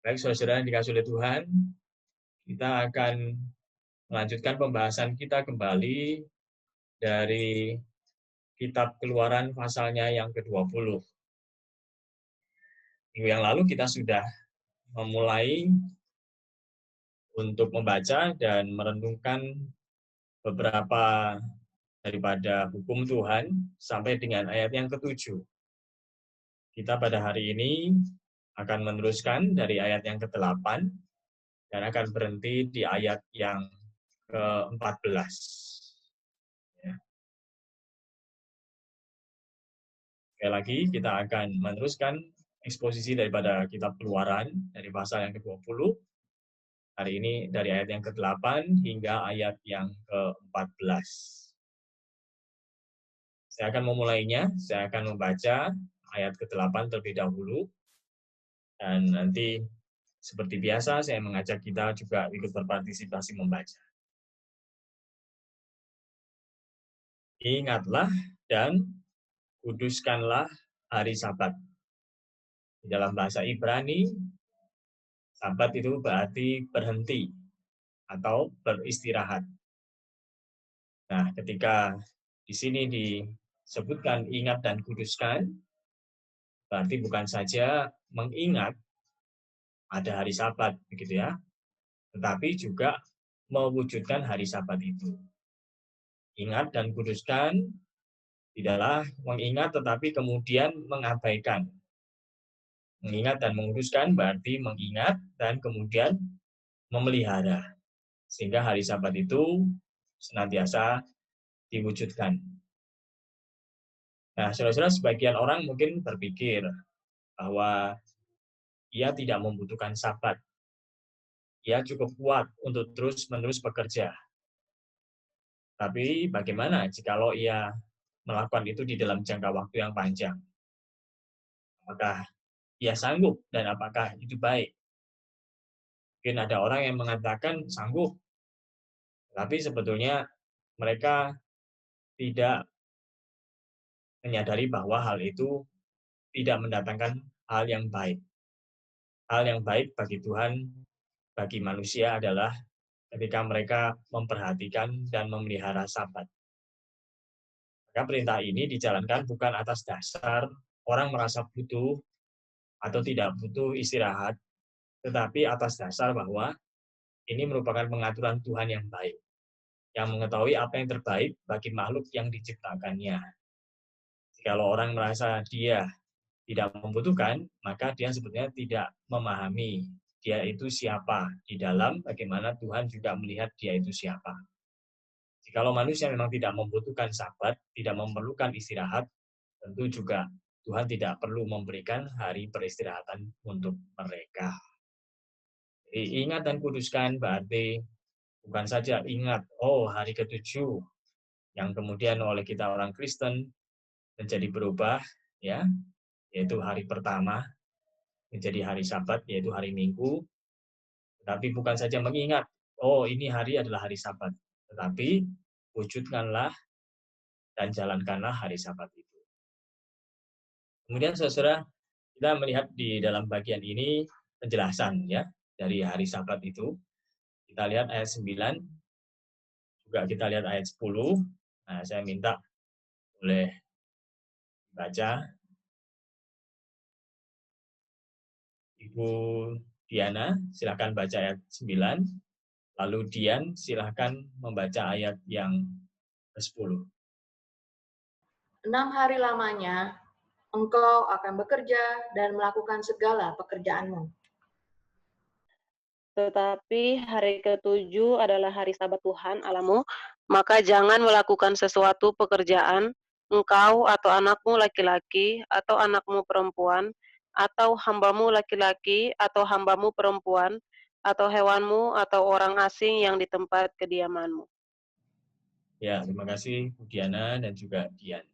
Baik, saudara-saudara yang dikasihi oleh Tuhan, kita akan melanjutkan pembahasan kita kembali dari Kitab Keluaran pasalnya yang ke-20. Minggu yang lalu kita sudah memulai untuk membaca dan merenungkan beberapa daripada hukum Tuhan sampai dengan ayat yang ke-7. Kita pada hari ini akan meneruskan dari ayat yang ke-8 dan akan berhenti di ayat yang ke-14. Ya. Sekali lagi, kita akan meneruskan eksposisi daripada kitab Keluaran dari pasal yang ke-20. Hari ini dari ayat yang ke-8 hingga ayat yang ke-14. Saya akan memulainya, saya akan membaca ayat ke-8 terlebih dahulu. Dan nanti seperti biasa saya mengajak kita juga ikut berpartisipasi membaca. Ingatlah dan kuduskanlah hari Sabat. Di dalam bahasa Ibrani, Sabat itu berarti berhenti atau beristirahat. Nah, ketika di sini disebutkan ingat dan kuduskan, berarti bukan saja mengingat ada hari Sabat, begitu ya, tetapi juga mewujudkan hari Sabat itu. Ingat dan kuduskan tidaklah mengingat tetapi kemudian mengabaikan. Mengingat dan menguduskan berarti mengingat dan kemudian memelihara. Sehingga hari Sabat itu senantiasa diwujudkan. Nah, saudara-saudara, sebagian orang mungkin berpikir bahwa ia tidak membutuhkan Sabat. Ia cukup kuat untuk terus-menerus bekerja. Tapi bagaimana jikalau ia melakukan itu di dalam jangka waktu yang panjang? Apakah ia sanggup dan apakah itu baik? Mungkin ada orang yang mengatakan sanggup, tapi sebetulnya mereka tidak menyadari bahwa hal itu tidak mendatangkan hal yang baik. Hal yang baik bagi Tuhan, bagi manusia adalah ketika mereka memperhatikan dan memelihara Sabat. Maka perintah ini dijalankan bukan atas dasar orang merasa butuh atau tidak butuh istirahat, tetapi atas dasar bahwa ini merupakan pengaturan Tuhan yang baik, yang mengetahui apa yang terbaik bagi makhluk yang diciptakannya. Kalau orang merasa dia tidak membutuhkan, maka dia sebetulnya tidak memahami dia itu siapa di dalam bagaimana Tuhan juga melihat dia itu siapa. Jikalau manusia memang tidak membutuhkan Sabat, tidak memerlukan istirahat, tentu juga Tuhan tidak perlu memberikan hari peristirahatan untuk mereka. Jadi, ingat dan kuduskan berarti bukan saja ingat, oh hari ke-7 yang kemudian oleh kita orang Kristen menjadi berubah, ya, yaitu hari pertama menjadi hari Sabat, yaitu hari Minggu. Tetapi bukan saja mengingat, oh ini hari adalah hari Sabat, tetapi wujudkanlah dan jalankanlah hari Sabat itu. Kemudian saudara, kita melihat di dalam bagian ini penjelasan ya dari hari Sabat itu. Kita lihat ayat 9, juga kita lihat ayat 10. Nah, saya minta boleh baca. Ibu Diana, silakan baca ayat 9. Lalu Dian, silakan membaca ayat yang ke-10. 6 hari lamanya engkau akan bekerja dan melakukan segala pekerjaanmu. Tetapi hari ke-7 adalah hari Sabat Tuhan Allahmu, maka jangan melakukan sesuatu pekerjaan, engkau atau anakmu laki-laki, atau anakmu perempuan, atau hambamu laki-laki, atau hambamu perempuan, atau hewanmu, atau orang asing yang di tempat kediamanmu. Ya, terima kasih Bu Diana dan juga Dian.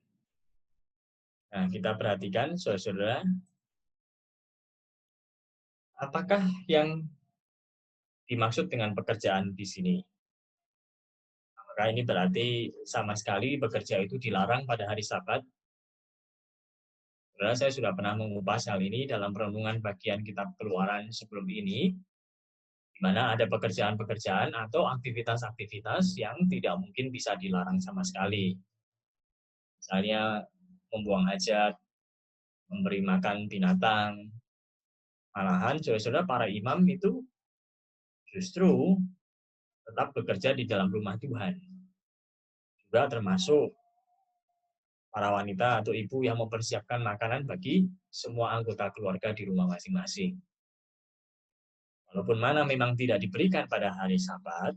Nah, kita perhatikan, saudara-saudara, apakah yang dimaksud dengan pekerjaan di sini? Maka ini berarti sama sekali bekerja itu dilarang pada hari Sabat. Saudara, saya sudah pernah mengupas hal ini dalam renungan bagian kitab Keluaran sebelum ini, di mana ada pekerjaan-pekerjaan atau aktivitas-aktivitas yang tidak mungkin bisa dilarang sama sekali. Misalnya membuang hajat, memberi makan binatang. Malahan, saudara-saudara, para imam itu justru tetap bekerja di dalam rumah Tuhan. Juga termasuk para wanita atau ibu yang mempersiapkan makanan bagi semua anggota keluarga di rumah masing-masing. Walaupun mana memang tidak diberikan pada hari Sabat,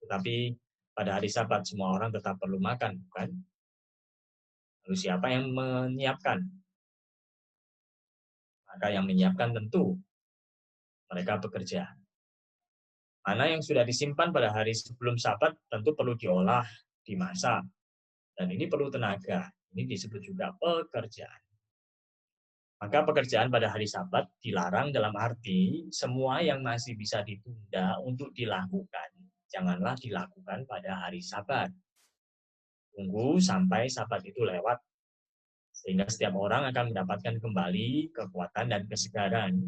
tetapi pada hari Sabat semua orang tetap perlu makan, bukan? Lalu siapa yang menyiapkan? Maka yang menyiapkan tentu mereka bekerja. Mana yang sudah disimpan pada hari sebelum Sabat tentu perlu diolah, dimasak. Dan ini perlu tenaga. Ini disebut juga pekerjaan. Maka pekerjaan pada hari Sabat dilarang dalam arti semua yang masih bisa ditunda untuk dilakukan, janganlah dilakukan pada hari Sabat. Tunggu sampai Sabat itu lewat, sehingga setiap orang akan mendapatkan kembali kekuatan dan kesegaran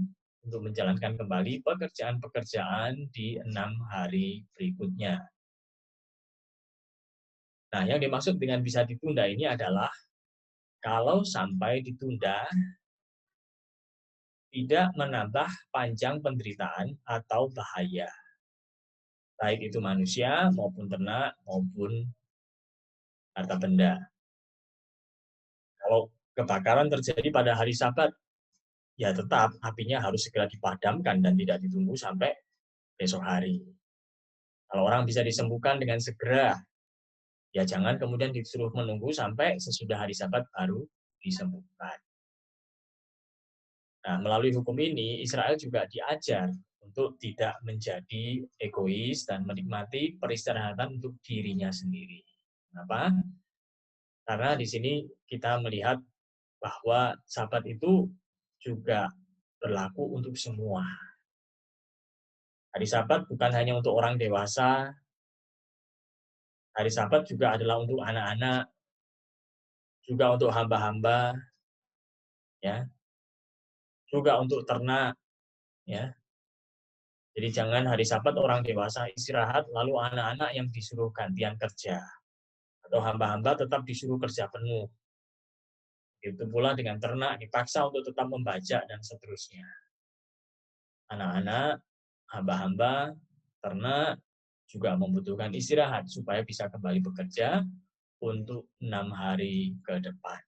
untuk menjalankan kembali pekerjaan-pekerjaan di 6 hari berikutnya. Nah, yang dimaksud dengan bisa ditunda ini adalah kalau sampai ditunda, tidak menambah panjang penderitaan atau bahaya. Baik itu manusia, maupun ternak, maupun harta benda. Kalau kebakaran terjadi pada hari Sabat, ya tetap apinya harus segera dipadamkan dan tidak ditunggu sampai besok hari. Kalau orang bisa disembuhkan dengan segera, ya jangan kemudian disuruh menunggu sampai sesudah hari Sabat baru disembuhkan. Nah, melalui hukum ini, Israel juga diajar untuk tidak menjadi egois dan menikmati peristirahatan untuk dirinya sendiri. Kenapa? Karena di sini kita melihat bahwa Sabat itu juga berlaku untuk semua. Hari Sabat bukan hanya untuk orang dewasa, hari Sabat juga adalah untuk anak-anak, juga untuk hamba-hamba, ya, juga untuk ternak, ya. Jadi jangan hari Sabat orang dewasa istirahat, lalu anak-anak yang disuruh gantian kerja. Atau hamba-hamba tetap disuruh kerja penuh. Itu pula dengan ternak dipaksa untuk tetap membajak dan seterusnya. Anak-anak, hamba-hamba, ternak juga membutuhkan istirahat supaya bisa kembali bekerja untuk 6 hari ke depan.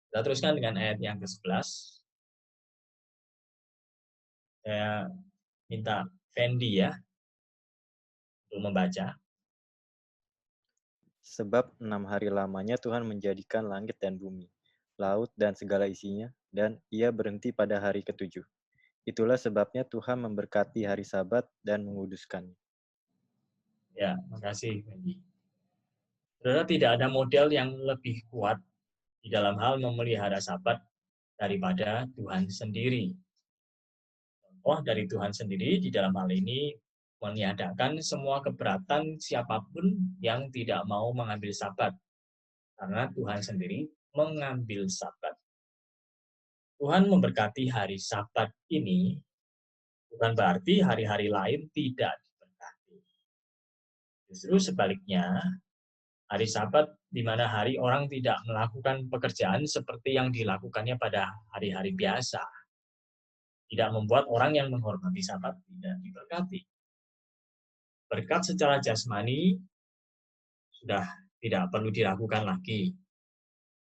Kita teruskan dengan ayat yang ke-11. Saya minta Fendi ya untuk membaca. Sebab 6 hari lamanya Tuhan menjadikan langit dan bumi, laut dan segala isinya, dan ia berhenti pada hari ke-7. Itulah sebabnya Tuhan memberkati hari Sabat dan menguduskannya. Ya, makasih Fendi. Saudara, tidak ada model yang lebih kuat di dalam hal memelihara Sabat daripada Tuhan sendiri. Contoh dari Tuhan sendiri di dalam hal ini meniadakan semua keberatan siapapun yang tidak mau mengambil Sabat. Karena Tuhan sendiri mengambil Sabat. Tuhan memberkati hari Sabat ini bukan berarti hari-hari lain tidak diberkati. Justru sebaliknya, hari Sabat di mana hari orang tidak melakukan pekerjaan seperti yang dilakukannya pada hari-hari biasa, tidak membuat orang yang menghormati Sabat tidak diberkati. Berkat secara jasmani sudah tidak perlu dilakukan lagi.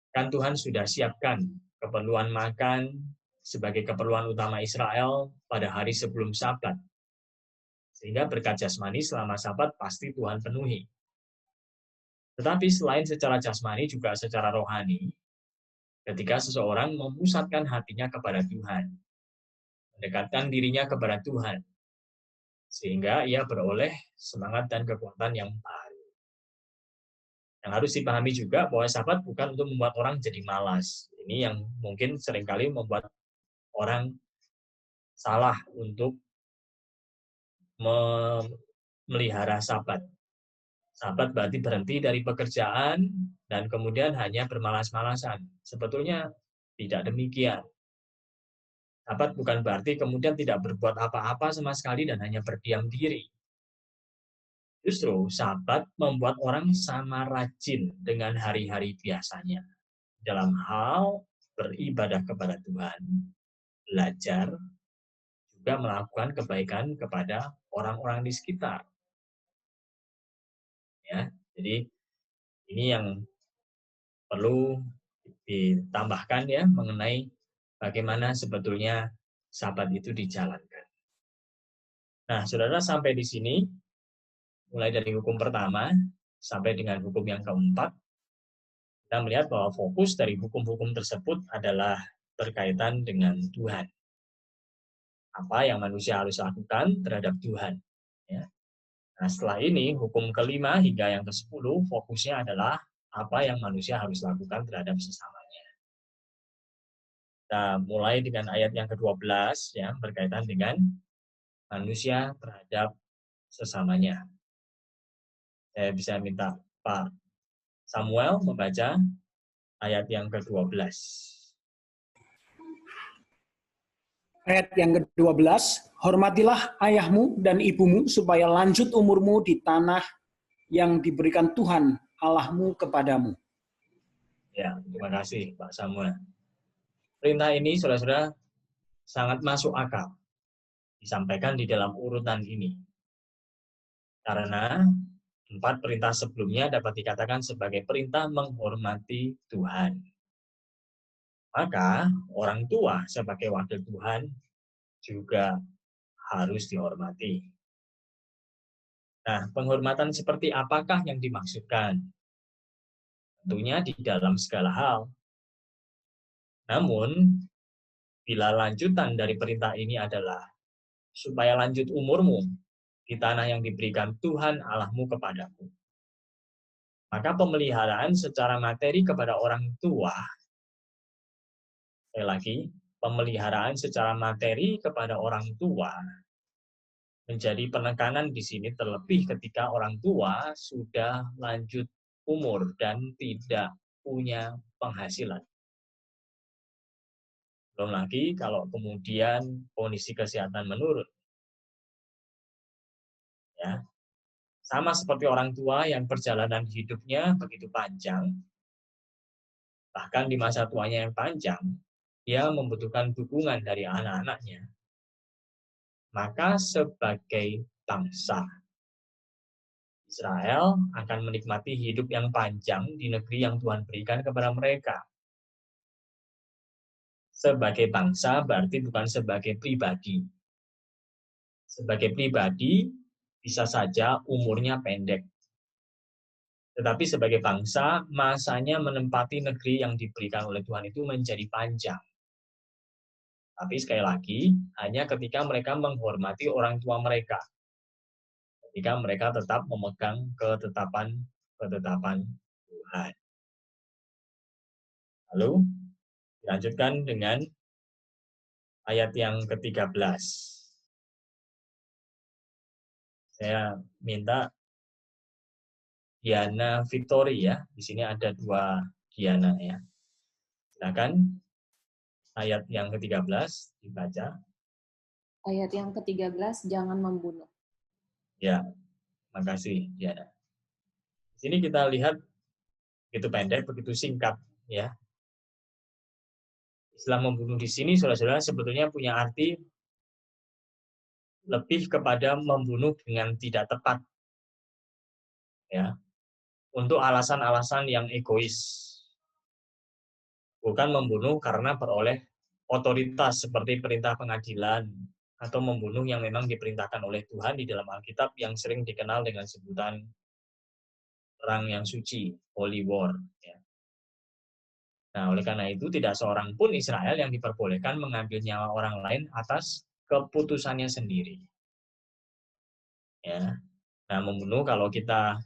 Kan Tuhan sudah siapkan keperluan makan sebagai keperluan utama Israel pada hari sebelum Sabat. Sehingga berkat jasmani selama Sabat pasti Tuhan penuhi. Tetapi selain secara jasmani juga secara rohani, ketika seseorang memusatkan hatinya kepada Tuhan, mendekatkan dirinya kepada Tuhan, sehingga ia beroleh semangat dan kekuatan yang baru. Yang harus dipahami juga bahwa Sabat bukan untuk membuat orang jadi malas. Ini yang mungkin seringkali membuat orang salah untuk memelihara Sabat. Sabat berarti berhenti dari pekerjaan dan kemudian hanya bermalas-malasan. Sebetulnya tidak demikian. Sabat bukan berarti kemudian tidak berbuat apa-apa sama sekali dan hanya berdiam diri. Justru sabat membuat orang sama rajin dengan hari-hari biasanya. Dalam hal beribadah kepada Tuhan, belajar, juga melakukan kebaikan kepada orang-orang di sekitar. Ya, jadi ini yang perlu ditambahkan ya mengenai bagaimana sebetulnya sabat itu dijalankan. Nah, saudara, sampai di sini, mulai dari hukum pertama sampai dengan hukum yang keempat, kita melihat bahwa fokus dari hukum-hukum tersebut adalah berkaitan dengan Tuhan. Apa yang manusia harus lakukan terhadap Tuhan. Ya. Nah, setelah ini, hukum kelima hingga yang ke-10, fokusnya adalah apa yang manusia harus lakukan terhadap sesamanya. Kita mulai dengan ayat yang ke-12, ya, berkaitan dengan manusia terhadap sesamanya. Saya bisa minta Pak Samuel membaca ayat yang ke-12. Ayat yang ke-12, hormatilah ayahmu dan ibumu supaya lanjut umurmu di tanah yang diberikan Tuhan Allahmu kepadamu. Ya, terima kasih Pak Samuel. Perintah ini, saudara-saudara, sangat masuk akal. Disampaikan di dalam urutan ini. Karena 4 perintah sebelumnya dapat dikatakan sebagai perintah menghormati Tuhan. Maka orang tua sebagai wakil Tuhan juga harus dihormati. Nah, penghormatan seperti apakah yang dimaksudkan? Tentunya di dalam segala hal. Namun, bila lanjutan dari perintah ini adalah supaya lanjut umurmu di tanah yang diberikan Tuhan Allahmu kepadamu, maka pemeliharaan secara materi kepada orang tua, sekali lagi, pemeliharaan secara materi kepada orang tua menjadi penekanan di sini terlebih ketika orang tua sudah lanjut umur dan tidak punya penghasilan. Belum lagi kalau kemudian kondisi kesehatan menurun. Ya. Sama seperti orang tua yang perjalanan hidupnya begitu panjang, bahkan di masa tuanya yang panjang, dia membutuhkan dukungan dari anak-anaknya. Maka sebagai bangsa, Israel akan menikmati hidup yang panjang di negeri yang Tuhan berikan kepada mereka. Sebagai bangsa berarti bukan sebagai pribadi. Sebagai pribadi bisa saja umurnya pendek. Tetapi sebagai bangsa, masanya menempati negeri yang diberikan oleh Tuhan itu menjadi panjang. Tapi sekali lagi, hanya ketika mereka menghormati orang tua mereka. Ketika mereka tetap memegang ketetapan Tuhan. Lalu, dilanjutkan dengan ayat yang ke-13. Saya minta Diana Victory ya. Di sini ada 2 Diana ya. Silakan ayat yang ke-13 dibaca. Ayat yang ke-13, jangan membunuh. Ya, makasih Diana. Di sini kita lihat begitu pendek, begitu singkat ya. Istilah membunuh di sini saudara-saudara sebetulnya punya arti lebih kepada membunuh dengan tidak tepat. Ya. Untuk alasan-alasan yang egois. Bukan membunuh karena peroleh otoritas seperti perintah pengadilan atau membunuh yang memang diperintahkan oleh Tuhan di dalam Alkitab yang sering dikenal dengan sebutan perang yang suci, holy war. Ya. Nah, oleh karena itu tidak seorang pun Israel yang diperbolehkan mengambil nyawa orang lain atas keputusannya sendiri. Ya. Nah, membunuh kalau kita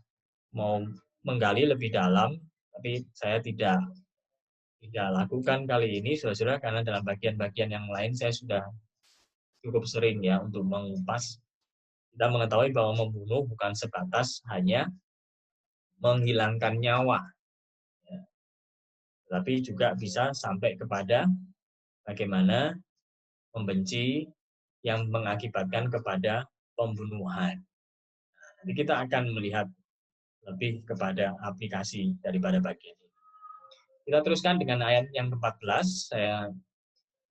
mau menggali lebih dalam, tapi saya tidak lakukan kali ini, saudara-saudara, karena dalam bagian-bagian yang lain saya sudah cukup sering ya untuk mengupas. Kita mengetahui bahwa membunuh bukan sebatas hanya menghilangkan nyawa. Ya. Tapi juga bisa sampai kepada bagaimana membenci yang mengakibatkan kepada pembunuhan. Jadi kita akan melihat lebih kepada aplikasi daripada bagian ini. Kita teruskan dengan ayat yang ke-14. Saya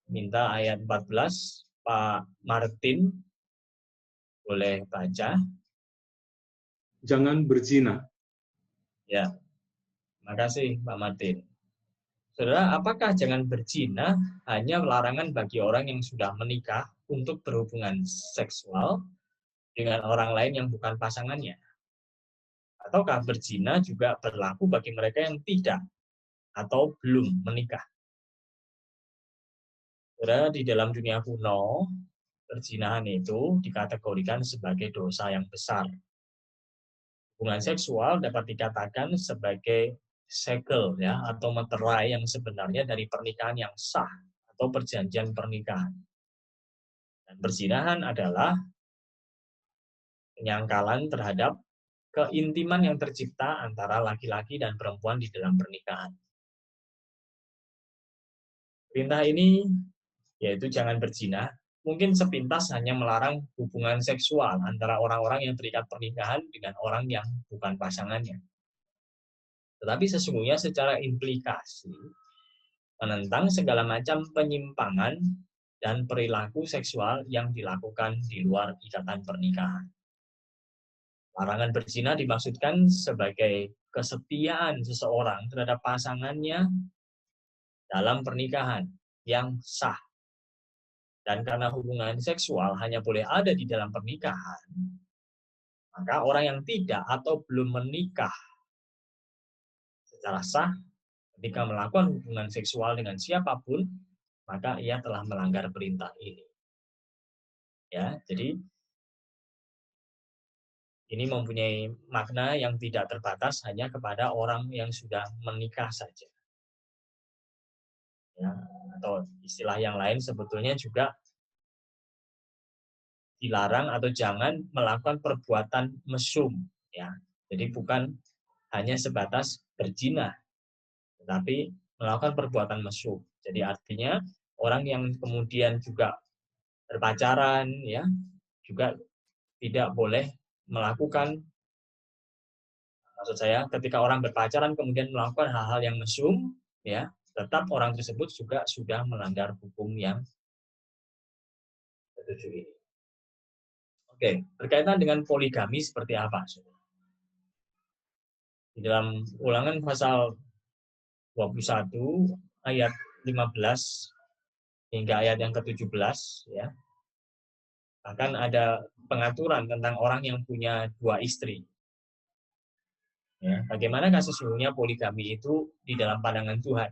minta ayat 14, Pak Martin boleh baca. Jangan berzina. Ya, terima kasih Pak Martin. Saudara, apakah jangan berzina hanya larangan bagi orang yang sudah menikah untuk berhubungan seksual dengan orang lain yang bukan pasangannya? Ataukah berzina juga berlaku bagi mereka yang tidak atau belum menikah? Saudara, di dalam dunia kuno, perzinahan itu dikategorikan sebagai dosa yang besar. Hubungan seksual dapat dikatakan sebagai segel ya atau meterai yang sebenarnya dari pernikahan yang sah atau perjanjian pernikahan. Dan perzinahan adalah penyangkalan terhadap keintiman yang tercipta antara laki-laki dan perempuan di dalam pernikahan. Perintah ini yaitu jangan berzina, mungkin sepintas hanya melarang hubungan seksual antara orang-orang yang terikat pernikahan dengan orang yang bukan pasangannya. Tetapi sesungguhnya secara implikasi menentang segala macam penyimpangan dan perilaku seksual yang dilakukan di luar ikatan pernikahan. Larangan berzina dimaksudkan sebagai kesetiaan seseorang terhadap pasangannya dalam pernikahan yang sah. Dan karena hubungan seksual hanya boleh ada di dalam pernikahan, maka orang yang tidak atau belum menikah secara sah ketika melakukan hubungan seksual dengan siapapun, maka ia telah melanggar perintah ini. Ya, jadi ini mempunyai makna yang tidak terbatas hanya kepada orang yang sudah menikah saja. Ya, atau istilah yang lain sebetulnya juga dilarang atau jangan melakukan perbuatan mesum. Ya, jadi bukan hanya sebatas berzina, tetapi melakukan perbuatan mesum. Jadi artinya orang yang kemudian juga berpacaran, ya, juga tidak boleh melakukan, maksud saya, ketika orang berpacaran kemudian melakukan hal-hal yang mesum, ya, tetap orang tersebut juga sudah melanggar hukum yang ketujuh ini. Oke, berkaitan dengan poligami seperti apa? Di dalam Ulangan pasal 21 ayat 15 hingga ayat yang ke-17, ya, bahkan ada pengaturan tentang orang yang punya 2 istri. Ya, bagaimanakah sesungguhnya poligami itu di dalam pandangan Tuhan?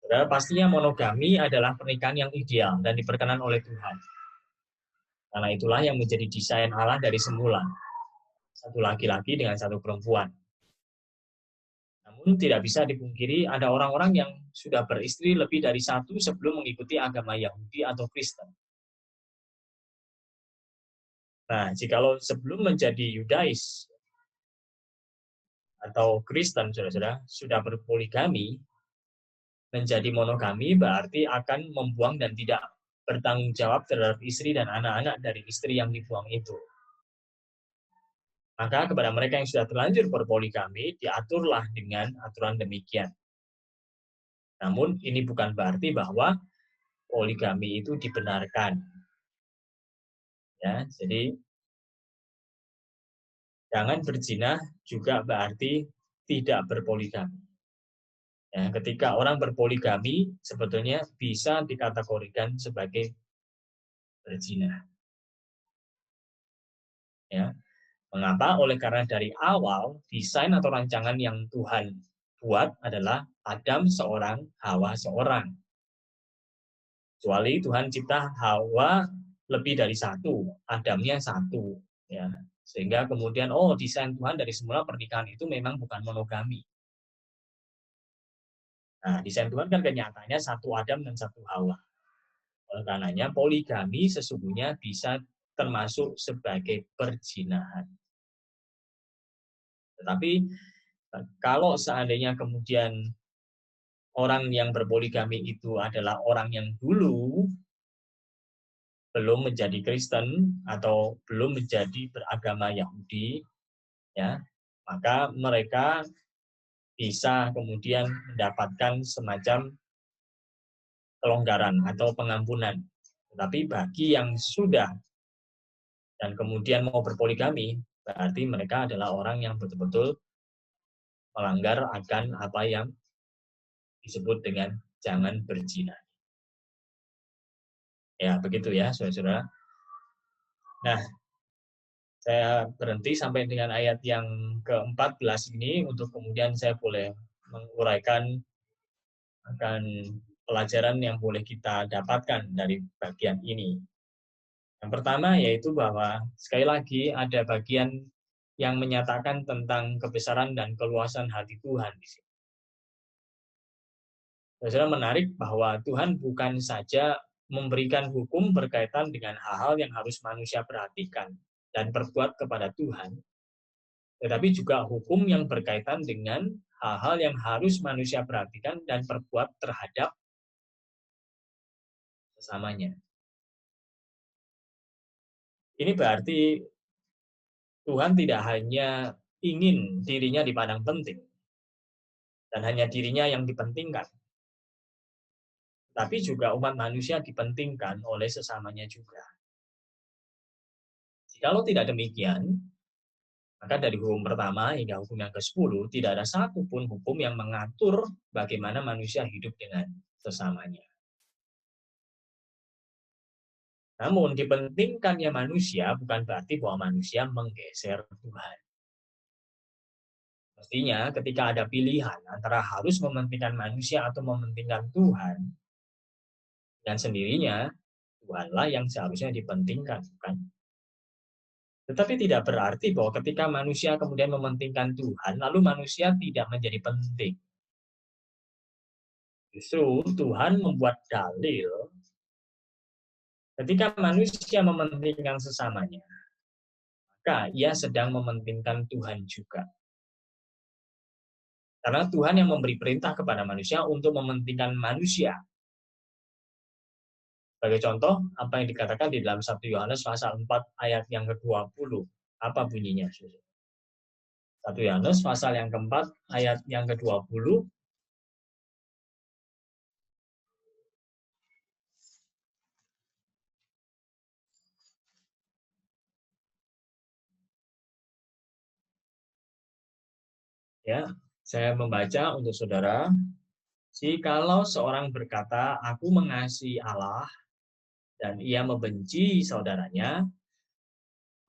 Saudara, pastinya monogami adalah pernikahan yang ideal dan diperkenan oleh Tuhan. Karena itulah yang menjadi desain Allah dari semula. Satu laki-laki dengan satu perempuan. Namun tidak bisa dipungkiri ada orang-orang yang sudah beristri lebih dari satu sebelum mengikuti agama Yahudi atau Kristen. Nah, jikalau sebelum menjadi Yudais atau Kristen, saudara-saudara, sudah berpoligami, menjadi monogami berarti akan membuang dan tidak bertanggung jawab terhadap istri dan anak-anak dari istri yang dibuang itu. Maka kepada mereka yang sudah terlanjur berpoligami, diaturlah dengan aturan demikian. Namun ini bukan berarti bahwa poligami itu dibenarkan. Ya, jadi jangan berzina juga berarti tidak berpoligami. Ya, ketika orang berpoligami sebetulnya bisa dikategorikan sebagai berzina. Ya. Mengapa? Oleh karena dari awal desain atau rancangan yang Tuhan buat adalah Adam seorang, Hawa seorang. Kecuali Tuhan cipta Hawa lebih dari satu, Adamnya satu. Ya. Sehingga kemudian, desain Tuhan dari semula pernikahan itu memang bukan monogami. Nah, desain Tuhan kan kenyataannya satu Adam dan satu Hawa. Oleh karenanya, poligami sesungguhnya bisa termasuk sebagai perzinahan. Tetapi kalau seandainya kemudian orang yang berpoligami itu adalah orang yang dulu belum menjadi Kristen atau belum menjadi beragama Yahudi, ya, maka mereka bisa kemudian mendapatkan semacam kelonggaran atau pengampunan. Tetapi bagi yang sudah dan kemudian mau berpoligami, berarti mereka adalah orang yang betul-betul melanggar akan apa yang disebut dengan jangan berzina. Ya, begitu ya, saudara-saudara. Nah, saya berhenti sampai dengan ayat yang ke-14 ini untuk kemudian saya boleh menguraikan akan pelajaran yang boleh kita dapatkan dari bagian ini. Yang pertama yaitu bahwa sekali lagi ada bagian yang menyatakan tentang kebesaran dan keluasan hati Tuhan di sini. Saudara, menarik bahwa Tuhan bukan saja memberikan hukum berkaitan dengan hal-hal yang harus manusia perhatikan dan berbuat kepada Tuhan, tetapi juga hukum yang berkaitan dengan hal-hal yang harus manusia perhatikan dan berbuat terhadap sesamanya. Ini berarti Tuhan tidak hanya ingin dirinya dipandang penting dan hanya dirinya yang dipentingkan, tapi juga umat manusia dipentingkan oleh sesamanya juga. Jikalau tidak demikian, maka dari hukum pertama hingga hukum yang ke-10 tidak ada satupun hukum yang mengatur bagaimana manusia hidup dengan sesamanya. Namun dipentingkannya manusia bukan berarti bahwa manusia menggeser Tuhan. Mestinya ketika ada pilihan antara harus mementingkan manusia atau mementingkan Tuhan, dan sendirinya Tuhanlah yang seharusnya dipentingkan, bukan? Tetapi tidak berarti bahwa ketika manusia kemudian mementingkan Tuhan, lalu manusia tidak menjadi penting. Justru Tuhan membuat dalil ketika manusia mementingkan sesamanya, maka ia sedang mementingkan Tuhan juga. Karena Tuhan yang memberi perintah kepada manusia untuk mementingkan manusia. Sebagai contoh, apa yang dikatakan di dalam 1 Yohanes pasal 4 ayat yang ke-20. Apa bunyinya? 1 Yohanes pasal yang keempat ayat yang ke-20. Ya, saya membaca untuk saudara. Jikalau seorang berkata, aku mengasihi Allah, dan ia membenci saudaranya,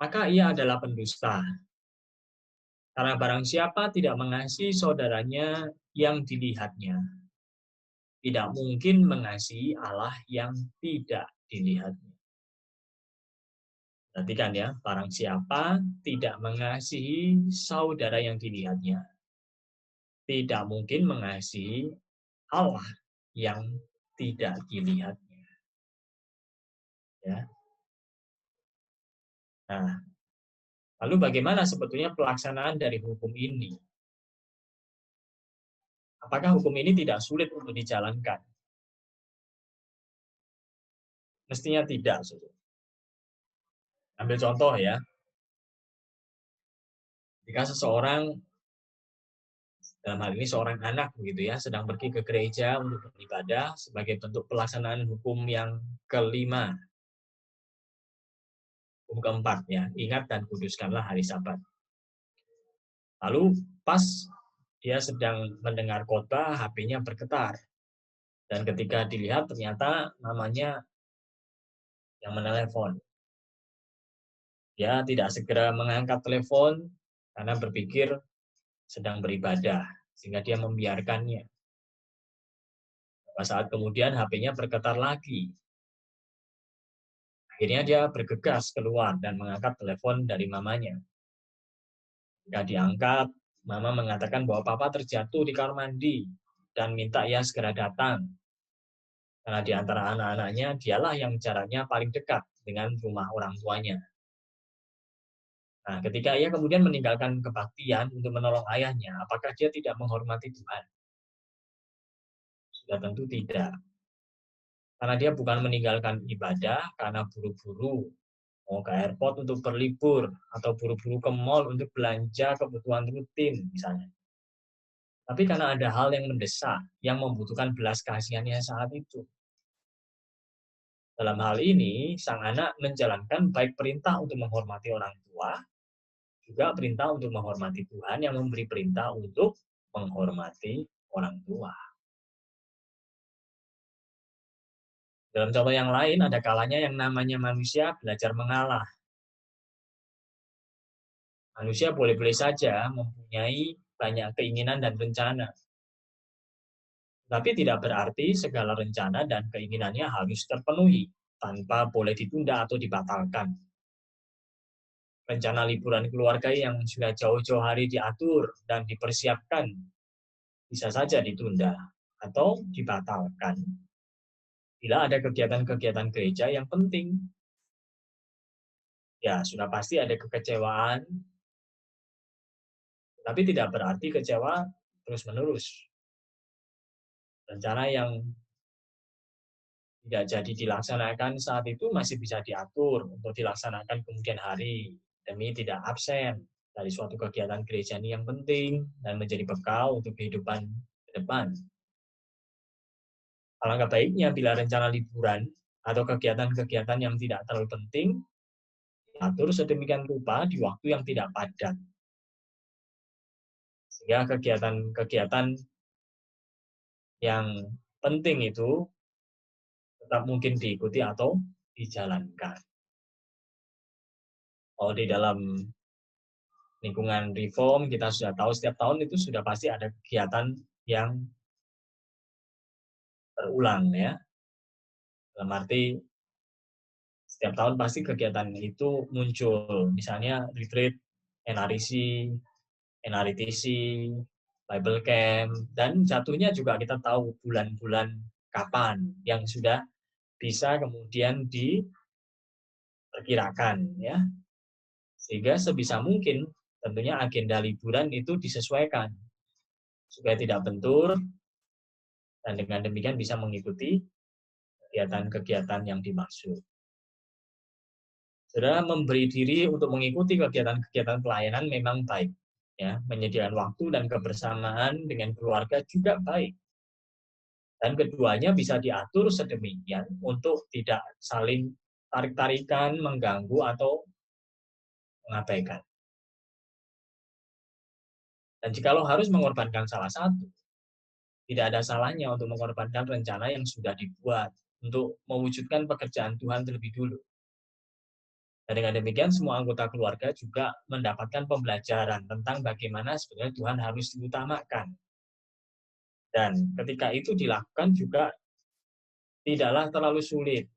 maka ia adalah pendusta. Karena barang siapa tidak mengasihi saudaranya yang dilihatnya, tidak mungkin mengasihi Allah yang tidak dilihatnya. Perhatikan ya, barang siapa tidak mengasihi saudara yang dilihatnya, tidak mungkin mengasihi Allah yang tidak dilihatnya. Ya. Nah, lalu bagaimana sebetulnya pelaksanaan dari hukum ini? Apakah hukum ini tidak sulit untuk dijalankan? Mestinya tidak. Ambil contoh ya. Jika seseorang, dalam hal ini seorang anak begitu ya, sedang pergi ke gereja untuk beribadah sebagai bentuk pelaksanaan hukum yang kelima. Hukum keempat ya, ingat dan kuduskanlah hari Sabat. Lalu pas dia sedang mendengar khotbah, HP-nya bergetar. Dan ketika dilihat ternyata namanya yang menelepon. Dia tidak segera mengangkat telepon karena berpikir sedang beribadah, sehingga dia membiarkannya. Pada saat kemudian HP-nya bergetar lagi. Akhirnya dia bergegas keluar dan mengangkat telepon dari mamanya. Ketika diangkat, mama mengatakan bahwa papa terjatuh di kamar mandi dan minta ia segera datang. Karena di antara anak-anaknya, dialah yang jaraknya paling dekat dengan rumah orang tuanya. Nah, ketika ia kemudian meninggalkan kebaktian untuk menolong ayahnya, apakah dia tidak menghormati Tuhan? Sudah tentu tidak. Karena dia bukan meninggalkan ibadah karena buru-buru mau ke airport untuk berlibur atau buru-buru ke mall untuk belanja kebutuhan rutin misalnya. Tapi karena ada hal yang mendesak, yang membutuhkan belas kasihannya saat itu. Dalam hal ini, sang anak menjalankan baik perintah untuk menghormati orang tua, juga perintah untuk menghormati Tuhan yang memberi perintah untuk menghormati orang tua. Dalam contoh yang lain, ada kalanya yang namanya manusia belajar mengalah. Manusia boleh-boleh saja mempunyai banyak keinginan dan rencana. Tapi tidak berarti segala rencana dan keinginannya harus terpenuhi, tanpa boleh ditunda atau dibatalkan. Rencana liburan keluarga yang sudah jauh-jauh hari diatur dan dipersiapkan bisa saja ditunda atau dibatalkan bila ada kegiatan-kegiatan gereja yang penting. Ya, sudah pasti ada kekecewaan, tapi tidak berarti kecewa terus-menerus. Rencana yang tidak jadi dilaksanakan saat itu masih bisa diatur untuk dilaksanakan kemudian hari demi tidak absen dari suatu kegiatan gereja ini yang penting dan menjadi bekal untuk kehidupan ke depan. Alangkah baiknya bila rencana liburan atau kegiatan-kegiatan yang tidak terlalu penting diatur sedemikian rupa di waktu yang tidak padat. Sehingga kegiatan-kegiatan yang penting itu tetap mungkin diikuti atau dijalankan. Kalau di dalam lingkungan reform, kita sudah tahu setiap tahun itu sudah pasti ada kegiatan yang berulang ya. Dalam arti setiap tahun pasti kegiatan itu muncul. Misalnya retreat, NRIC, NRITC, Bible Camp, dan jatuhnya juga kita tahu bulan-bulan kapan yang sudah bisa kemudian diperkirakan ya. Sehingga sebisa mungkin tentunya agenda liburan itu disesuaikan supaya tidak bentur dan dengan demikian bisa mengikuti kegiatan-kegiatan yang dimaksud. Saudara, memberi diri untuk mengikuti kegiatan-kegiatan pelayanan memang baik. Ya, menyediakan waktu dan kebersamaan dengan keluarga juga baik. Dan keduanya bisa diatur sedemikian untuk tidak saling tarik-tarikan, mengganggu, atau mengabaikan. Dan jikalau harus mengorbankan salah satu, tidak ada salahnya untuk mengorbankan rencana yang sudah dibuat untuk mewujudkan pekerjaan Tuhan terlebih dulu. Dan dengan demikian semua anggota keluarga juga mendapatkan pembelajaran tentang bagaimana sebenarnya Tuhan harus diutamakan. Dan ketika itu dilakukan juga tidaklah terlalu sulit,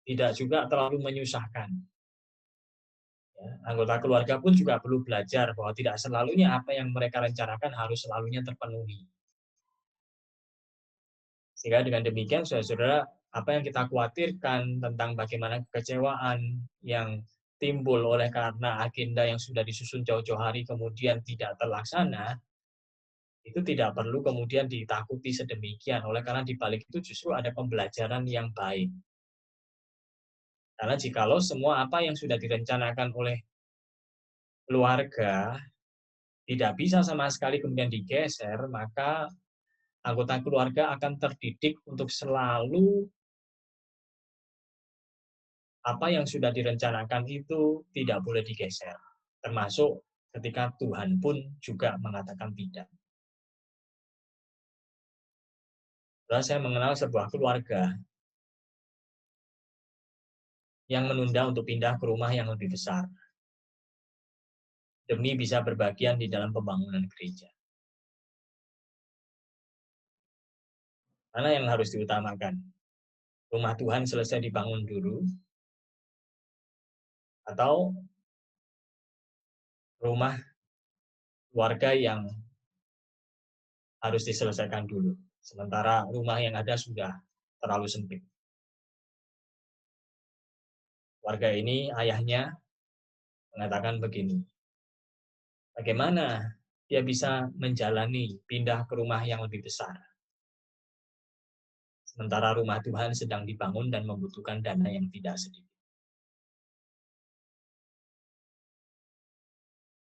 tidak juga terlalu menyusahkan. Ya, anggota keluarga pun juga perlu belajar bahwa tidak selalunya apa yang mereka rencanakan harus selalunya terpenuhi. Sehingga dengan demikian, saudara-saudara, apa yang kita khawatirkan tentang bagaimana kekecewaan yang timbul oleh karena agenda yang sudah disusun jauh-jauh hari kemudian tidak terlaksana, itu tidak perlu kemudian ditakuti sedemikian. Oleh karena di balik itu justru ada pembelajaran yang baik. Karena jikalau semua apa yang sudah direncanakan oleh keluarga tidak bisa sama sekali kemudian digeser, maka anggota keluarga akan terdidik untuk selalu apa yang sudah direncanakan itu tidak boleh digeser. Termasuk ketika Tuhan pun juga mengatakan tidak. Lalu saya mengenal sebuah keluarga yang menunda untuk pindah ke rumah yang lebih besar demi bisa berbagian di dalam pembangunan gereja. Mana yang harus diutamakan? Rumah Tuhan selesai dibangun dulu, atau rumah keluarga yang harus diselesaikan dulu, sementara rumah yang ada sudah terlalu sempit. Keluarga ini ayahnya mengatakan begini, bagaimana dia bisa menjalani pindah ke rumah yang lebih besar, sementara rumah Tuhan sedang dibangun dan membutuhkan dana yang tidak sedikit.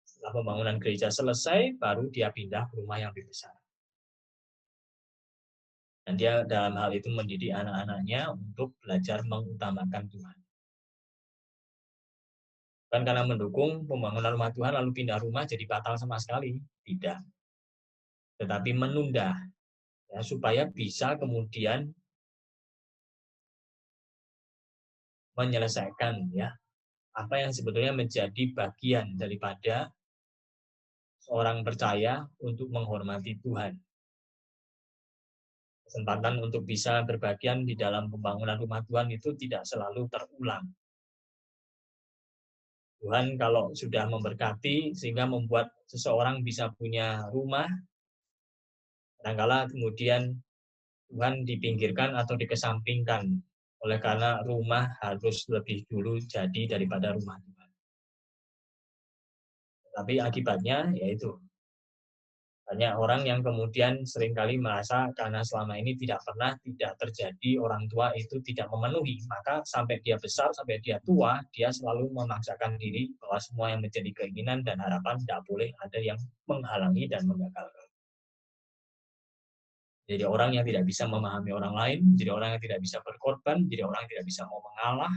Setelah pembangunan gereja selesai, baru dia pindah ke rumah yang lebih besar. Dan dia dalam hal itu mendidik anak-anaknya untuk belajar mengutamakan Tuhan. Bukan karena mendukung pembangunan rumah Tuhan lalu pindah rumah jadi batal sama sekali. Tidak. Tetapi menunda, ya, supaya bisa kemudian menyelesaikan ya apa yang sebetulnya menjadi bagian daripada seorang percaya untuk menghormati Tuhan. Kesempatan untuk bisa berbagian di dalam pembangunan rumah Tuhan itu tidak selalu terulang. Tuhan kalau sudah memberkati sehingga membuat seseorang bisa punya rumah, kadang-kala kemudian Tuhan dipinggirkan atau dikesampingkan oleh karena rumah harus lebih dulu jadi daripada rumah Tuhan. Tapi akibatnya yaitu banyak orang yang kemudian seringkali merasa karena selama ini tidak terjadi, orang tua itu tidak memenuhi, maka sampai dia besar, sampai dia tua, dia selalu memaksakan diri bahwa semua yang menjadi keinginan dan harapan tidak boleh ada yang menghalangi dan menggagalkan. Jadi orang yang tidak bisa memahami orang lain, jadi orang yang tidak bisa berkorban, jadi orang yang tidak bisa mau mengalah,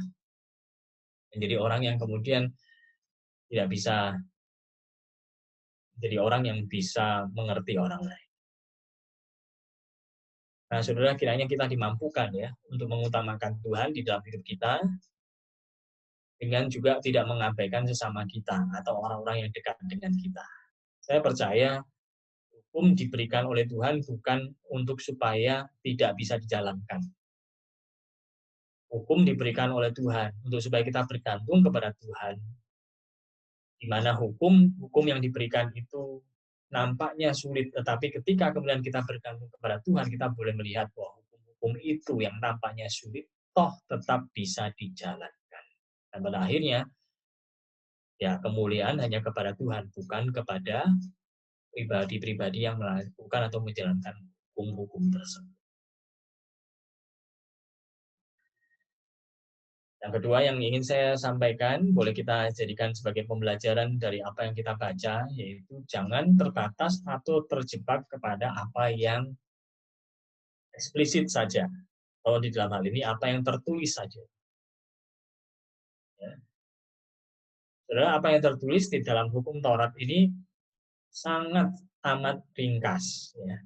menjadi orang yang kemudian tidak bisa jadi orang yang bisa mengerti orang lain. Nah, saudara, kiranya kita dimampukan ya untuk mengutamakan Tuhan di dalam hidup kita dengan juga tidak mengabaikan sesama kita atau orang-orang yang dekat dengan kita. Saya percaya hukum diberikan oleh Tuhan bukan untuk supaya tidak bisa dijalankan. Hukum diberikan oleh Tuhan untuk supaya kita bergantung kepada Tuhan. Di mana hukum yang diberikan itu nampaknya sulit, tetapi ketika kemudian kita bergantung kepada Tuhan, kita boleh melihat bahwa hukum-hukum itu yang nampaknya sulit, toh tetap bisa dijalankan. Dan pada akhirnya, ya kemuliaan hanya kepada Tuhan, bukan kepada pribadi-pribadi yang melakukan atau menjalankan hukum-hukum tersebut. Yang kedua yang ingin saya sampaikan, boleh kita jadikan sebagai pembelajaran dari apa yang kita baca, yaitu jangan terbatas atau terjebak kepada apa yang eksplisit saja. Kalau di dalam hal ini, apa yang tertulis saja. Ya. Saudara, apa yang tertulis di dalam hukum Taurat ini sangat amat ringkas. Ya.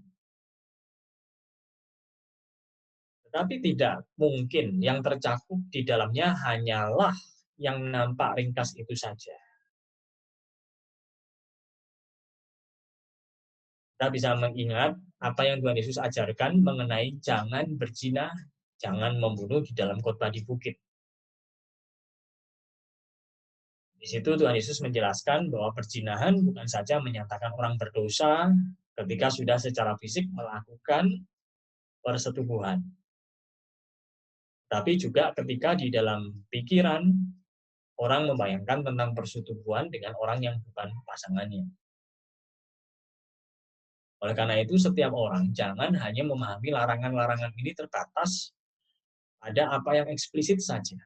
Tetapi tidak mungkin yang tercakup di dalamnya hanyalah yang nampak ringkas itu saja. Kita bisa mengingat apa yang Tuhan Yesus ajarkan mengenai jangan berzina, jangan membunuh di dalam khotbah di bukit. Di situ Tuhan Yesus menjelaskan bahwa perzinahan bukan saja menyatakan orang berdosa ketika sudah secara fisik melakukan persetubuhan. Tapi juga ketika di dalam pikiran orang membayangkan tentang persetubuhan dengan orang yang bukan pasangannya. Oleh karena itu, setiap orang jangan hanya memahami larangan-larangan ini terbatas pada apa yang eksplisit saja.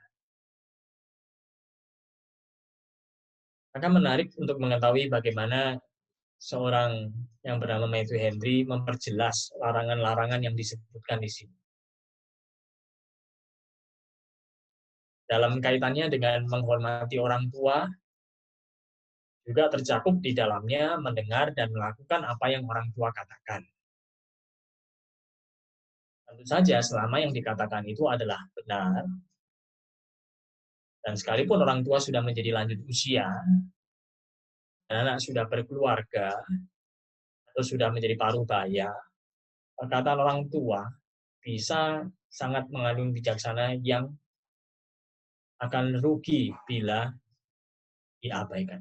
Maka menarik untuk mengetahui bagaimana seorang yang bernama Matthew Henry memperjelas larangan-larangan yang disebutkan di sini. Dalam kaitannya dengan menghormati orang tua, juga tercakup di dalamnya mendengar dan melakukan apa yang orang tua katakan. Tentu saja selama yang dikatakan itu adalah benar, dan sekalipun orang tua sudah menjadi lanjut usia, dan anak sudah berkeluarga, atau sudah menjadi paruh baya, perkataan orang tua bisa sangat mengandung bijaksana yang akan rugi bila diabaikan.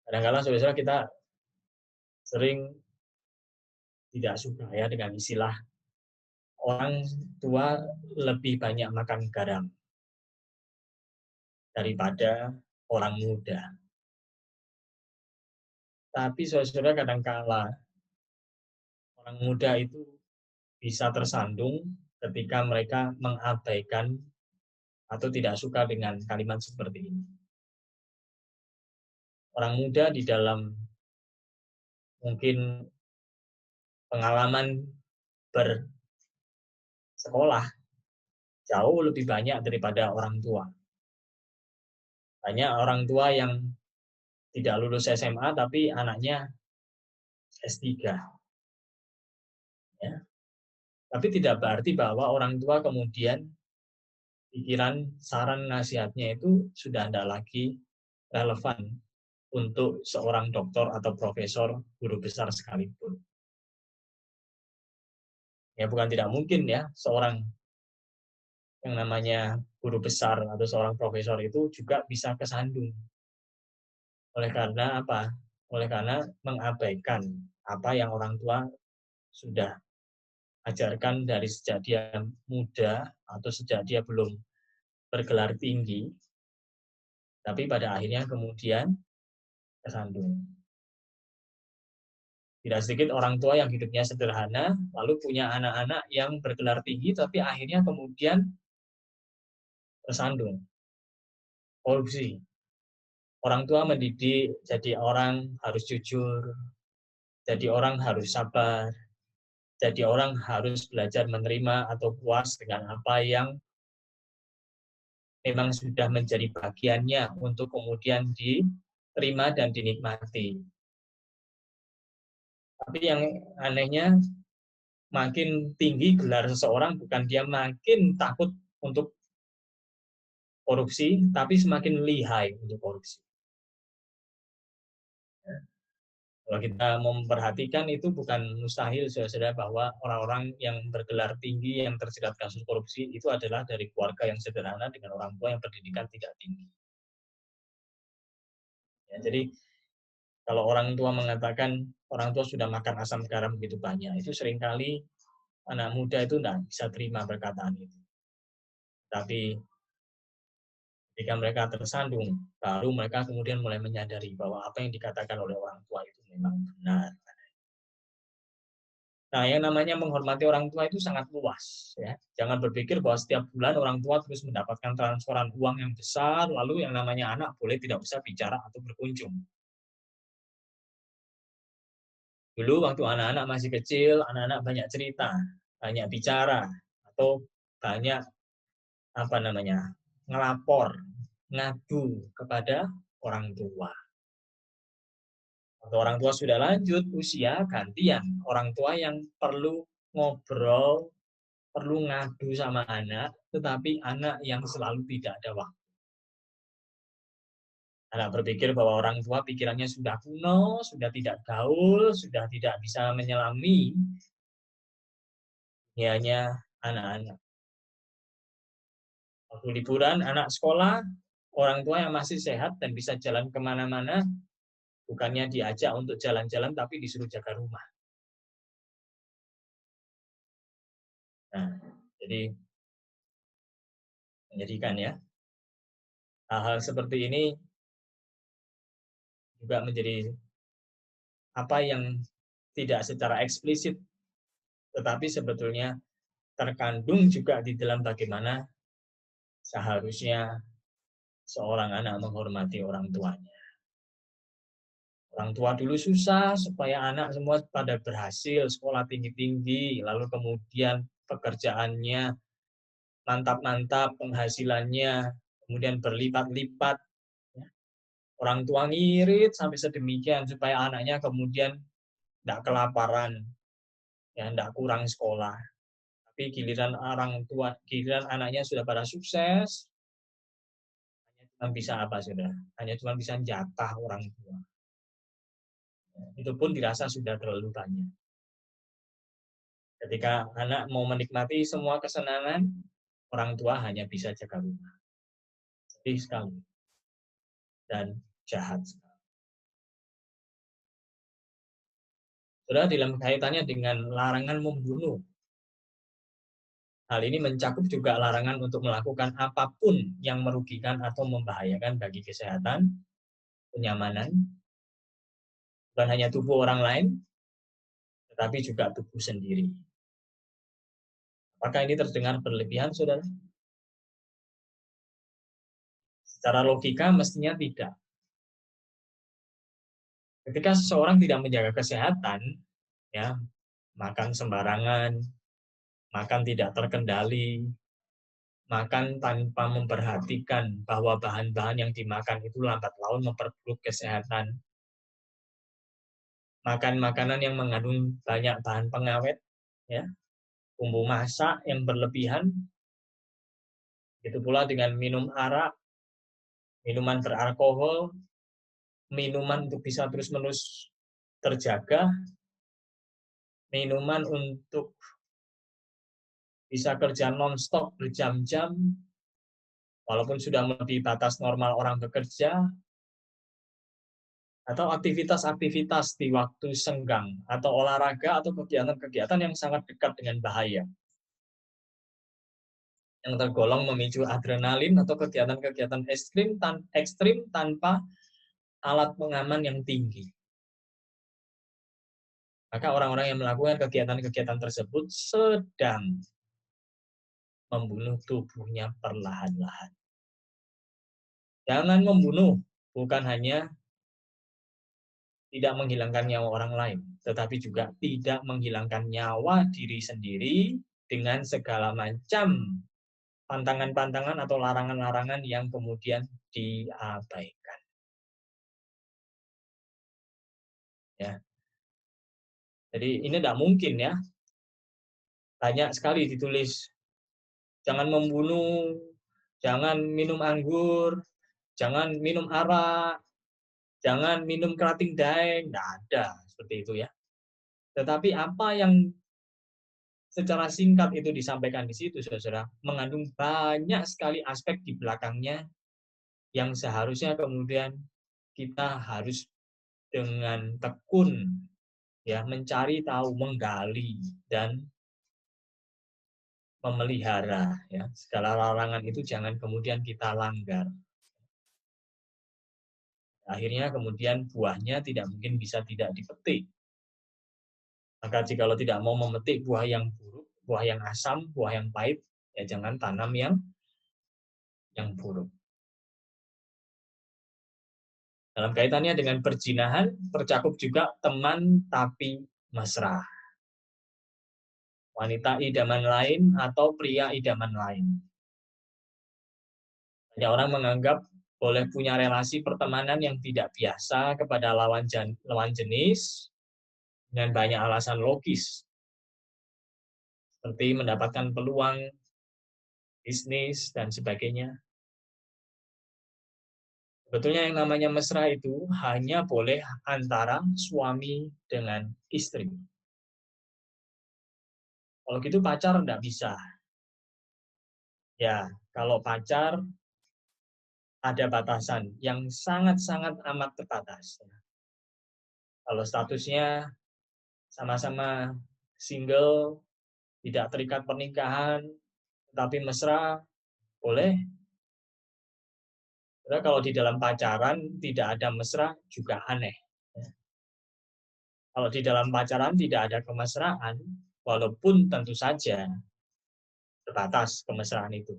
Kadang-kadang saudara kita sering tidak suka ya dengan istilah orang tua lebih banyak makan garam daripada orang muda. Tapi saudara kadangkala orang muda itu bisa tersandung ketika mereka mengabaikan atau tidak suka dengan kalimat seperti ini. Orang muda di dalam mungkin pengalaman bersekolah jauh lebih banyak daripada orang tua. Banyak orang tua yang tidak lulus SMA tapi anaknya S3. Ya. Tapi tidak berarti bahwa orang tua kemudian pikiran, saran, nasihatnya itu sudah tidak lagi relevan untuk seorang doktor atau profesor, guru besar sekalipun. Ya bukan tidak mungkin ya seorang yang namanya guru besar atau seorang profesor itu juga bisa kesandung. Oleh karena apa? Oleh karena mengabaikan apa yang orang tua sudah ajarkan dari sejak dia muda atau sejak dia belum bergelar tinggi, tapi pada akhirnya kemudian kesandung. Tidak sedikit orang tua yang hidupnya sederhana, lalu punya anak-anak yang bergelar tinggi, tapi akhirnya kemudian tersandung. Korupsi. Orang tua mendidik jadi orang harus jujur, jadi orang harus sabar, jadi orang harus belajar menerima atau puas dengan apa yang memang sudah menjadi bagiannya untuk kemudian diterima dan dinikmati. Tapi yang anehnya, makin tinggi gelar seseorang, bukan dia makin takut untuk korupsi, tapi semakin lihai untuk korupsi. Kalau kita memperhatikan itu bukan mustahil, saudara, bahwa orang-orang yang bergelar tinggi yang terjerat kasus korupsi itu adalah dari keluarga yang sederhana dengan orang tua yang pendidikan tidak tinggi. Ya, jadi kalau orang tua mengatakan orang tua sudah makan asam garam begitu banyak, itu seringkali anak muda itu tidak bisa terima perkataan itu. Tapi ketika mereka tersandung, baru mereka kemudian mulai menyadari bahwa apa yang dikatakan oleh orang tua itu memang benar. Nah, yang namanya menghormati orang tua itu sangat luas. Ya. Jangan berpikir bahwa setiap bulan orang tua terus mendapatkan transferan uang yang besar, lalu yang namanya anak boleh tidak bisa bicara atau berkunjung. Dulu waktu anak-anak masih kecil, anak-anak banyak cerita, banyak bicara, atau banyak ngelapor, ngadu kepada orang tua. Atau orang tua sudah lanjut usia, gantian orang tua yang perlu ngobrol, perlu ngadu sama anak, tetapi anak yang selalu tidak ada waktu. Anak berpikir bahwa orang tua pikirannya sudah kuno, sudah tidak gaul, sudah tidak bisa menyelami hanya anak-anak. Waktu liburan, anak sekolah, orang tua yang masih sehat dan bisa jalan kemana-mana, bukannya diajak untuk jalan-jalan, tapi disuruh jaga rumah. Nah, jadi menyedihkan ya. Hal-hal seperti ini juga menjadi apa yang tidak secara eksplisit, tetapi sebetulnya terkandung juga di dalam bagaimana seharusnya seorang anak menghormati orang tuanya. Orang tua dulu susah supaya anak semua pada berhasil, sekolah tinggi-tinggi, lalu kemudian pekerjaannya mantap-mantap, penghasilannya kemudian berlipat-lipat. Orang tua ngirit sampai sedemikian supaya anaknya kemudian tidak kelaparan, ya tidak kurang sekolah. Tapi giliran orang tua, giliran anaknya sudah pada sukses, hanya cuma bisa apa sudah? Hanya cuma bisa jatah orang tua. Itu pun dirasa sudah terlalu banyak. Ketika anak mau menikmati semua kesenangan, orang tua hanya bisa jaga rumah. Sedih sekali. Dan jahat sekali. Saudara, dalam kaitannya dengan larangan membunuh, Hal ini mencakup juga larangan untuk melakukan apapun yang merugikan atau membahayakan bagi kesehatan, kenyamanan, bukan hanya tubuh orang lain, tetapi juga tubuh sendiri. Apakah ini terdengar berlebihan, saudara? Secara logika mestinya tidak. Ketika seseorang tidak menjaga kesehatan, ya, makan sembarangan, makan tidak terkendali, makan tanpa memperhatikan bahwa bahan-bahan yang dimakan itu lambat laun memperburuk kesehatan, makan makanan yang mengandung banyak bahan pengawet, ya, bumbu masak yang berlebihan, itu pula dengan minum arak, minuman beralkohol, minuman untuk bisa terus-menerus terjaga, minuman untuk bisa kerja non-stop berjam-jam, walaupun sudah melebihi batas normal orang bekerja, atau aktivitas-aktivitas di waktu senggang, atau olahraga, atau kegiatan-kegiatan yang sangat dekat dengan bahaya, yang tergolong memicu adrenalin, atau kegiatan-kegiatan ekstrim tanpa alat pengaman yang tinggi. Maka orang-orang yang melakukan kegiatan-kegiatan tersebut sedang membunuh tubuhnya perlahan-lahan. Jangan membunuh, bukan hanya tidak menghilangkan nyawa orang lain, tetapi juga tidak menghilangkan nyawa diri sendiri dengan segala macam pantangan-pantangan atau larangan-larangan yang kemudian diabaikan. Ya. Jadi ini tidak mungkin, ya. Banyak sekali ditulis, jangan membunuh, jangan minum anggur, jangan minum arak, jangan minum kerating daeng, tidak ada seperti itu, ya. Tetapi apa yang secara singkat itu disampaikan di situ, saudara, mengandung banyak sekali aspek di belakangnya yang seharusnya kemudian kita harus dengan tekun, ya, mencari tahu, menggali, dan memelihara, ya. Segala larangan itu jangan kemudian kita langgar. Akhirnya kemudian buahnya tidak mungkin bisa tidak dipetik. Maka jikalau tidak mau memetik buah yang buruk, buah yang asam, buah yang pahit, ya jangan tanam yang buruk. Dalam kaitannya dengan perzinahan, tercakup juga teman tapi mesra. Wanita idaman lain atau pria idaman lain. Banyak orang menganggap boleh punya relasi pertemanan yang tidak biasa kepada lawan jenis dengan banyak alasan logis, seperti mendapatkan peluang bisnis dan sebagainya. Sebetulnya yang namanya mesra itu hanya boleh antara suami dengan istri. Kalau gitu pacar tidak bisa. Ya, kalau pacar ada batasan yang sangat-sangat amat terbatas. Kalau statusnya sama-sama single, tidak terikat pernikahan, tetapi mesra, boleh. Karena kalau di dalam pacaran tidak ada mesra juga aneh. Kalau di dalam pacaran tidak ada kemesraan, walaupun tentu saja terbatas kemesraan itu.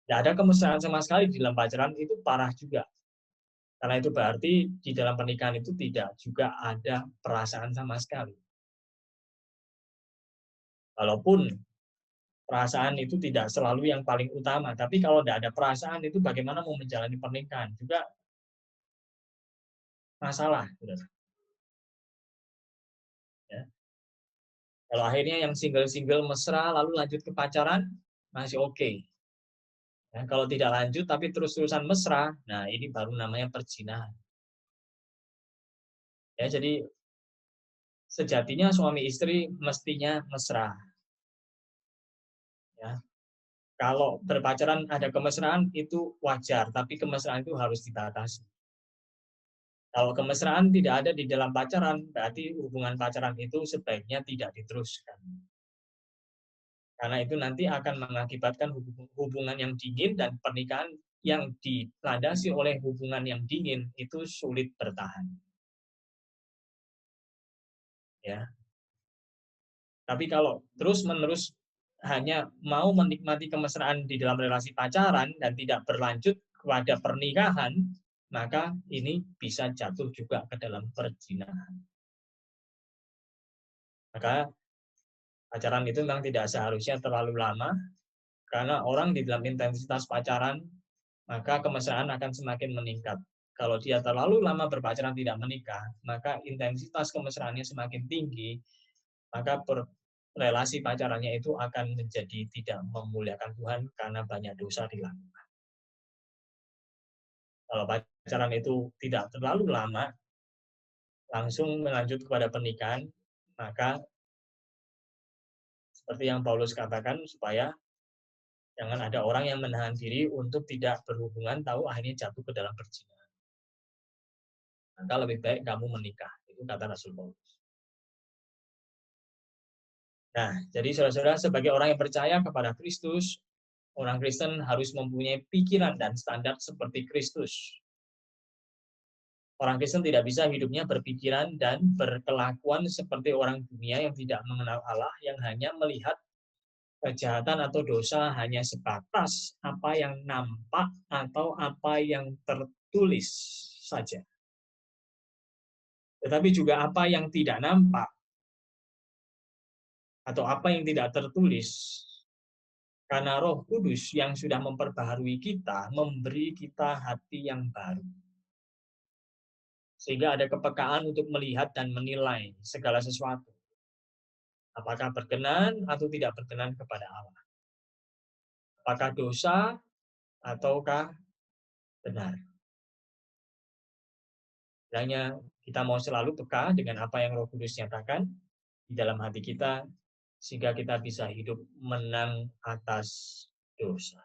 Tidak ada kemesraan sama sekali di dalam pacaran, itu parah juga. Karena itu berarti di dalam pernikahan itu tidak juga ada perasaan sama sekali. Walaupun perasaan itu tidak selalu yang paling utama, tapi kalau tidak ada perasaan itu bagaimana mau menjalani pernikahan juga masalah. Ya. Kalau akhirnya yang single-single mesra lalu lanjut ke pacaran, masih oke. Ya, kalau tidak lanjut tapi terus-terusan mesra, nah ini baru namanya perzinahan. Ya, jadi sejatinya suami istri mestinya mesra. Ya. Kalau berpacaran ada kemesraan itu wajar, tapi kemesraan itu harus dibatasi. Kalau kemesraan tidak ada di dalam pacaran, berarti hubungan pacaran itu sebaiknya tidak diteruskan. Karena itu nanti akan mengakibatkan hubungan yang dingin dan pernikahan yang dilandasi oleh hubungan yang dingin itu sulit bertahan. Ya. Tapi kalau terus-menerus hanya mau menikmati kemesraan di dalam relasi pacaran dan tidak berlanjut kepada pernikahan, maka ini bisa jatuh juga ke dalam perzinahan. Maka pacaran itu memang tidak seharusnya terlalu lama, karena orang di dalam intensitas pacaran, maka kemesraan akan semakin meningkat. Kalau dia terlalu lama berpacaran tidak menikah, maka intensitas kemesraannya semakin tinggi, maka relasi pacarannya itu akan menjadi tidak memuliakan Tuhan karena banyak dosa dilakukan. Kalau pacaran itu tidak terlalu lama, langsung melanjut kepada pernikahan, maka seperti yang Paulus katakan, supaya jangan ada orang yang menahan diri untuk tidak berhubungan, tahu akhirnya jatuh ke dalam perzinahan. Maka lebih baik kamu menikah, itu kata Rasul Paulus. Nah, jadi saudara-saudara, sebagai orang yang percaya kepada Kristus, orang Kristen harus mempunyai pikiran dan standar seperti Kristus. Orang Kristen tidak bisa hidupnya berpikiran dan berkelakuan seperti orang dunia yang tidak mengenal Allah, yang hanya melihat kejahatan atau dosa hanya sebatas apa yang nampak atau apa yang tertulis saja. Tetapi juga apa yang tidak nampak atau apa yang tidak tertulis, karena Roh Kudus yang sudah memperbaharui kita, memberi kita hati yang baru. Sehingga ada kepekaan untuk melihat dan menilai segala sesuatu. Apakah berkenan atau tidak berkenan kepada Allah. Apakah dosa ataukah benar. Kiranya kita mau selalu peka dengan apa yang Roh Kudus nyatakan di dalam hati kita, sehingga kita bisa hidup menang atas dosa.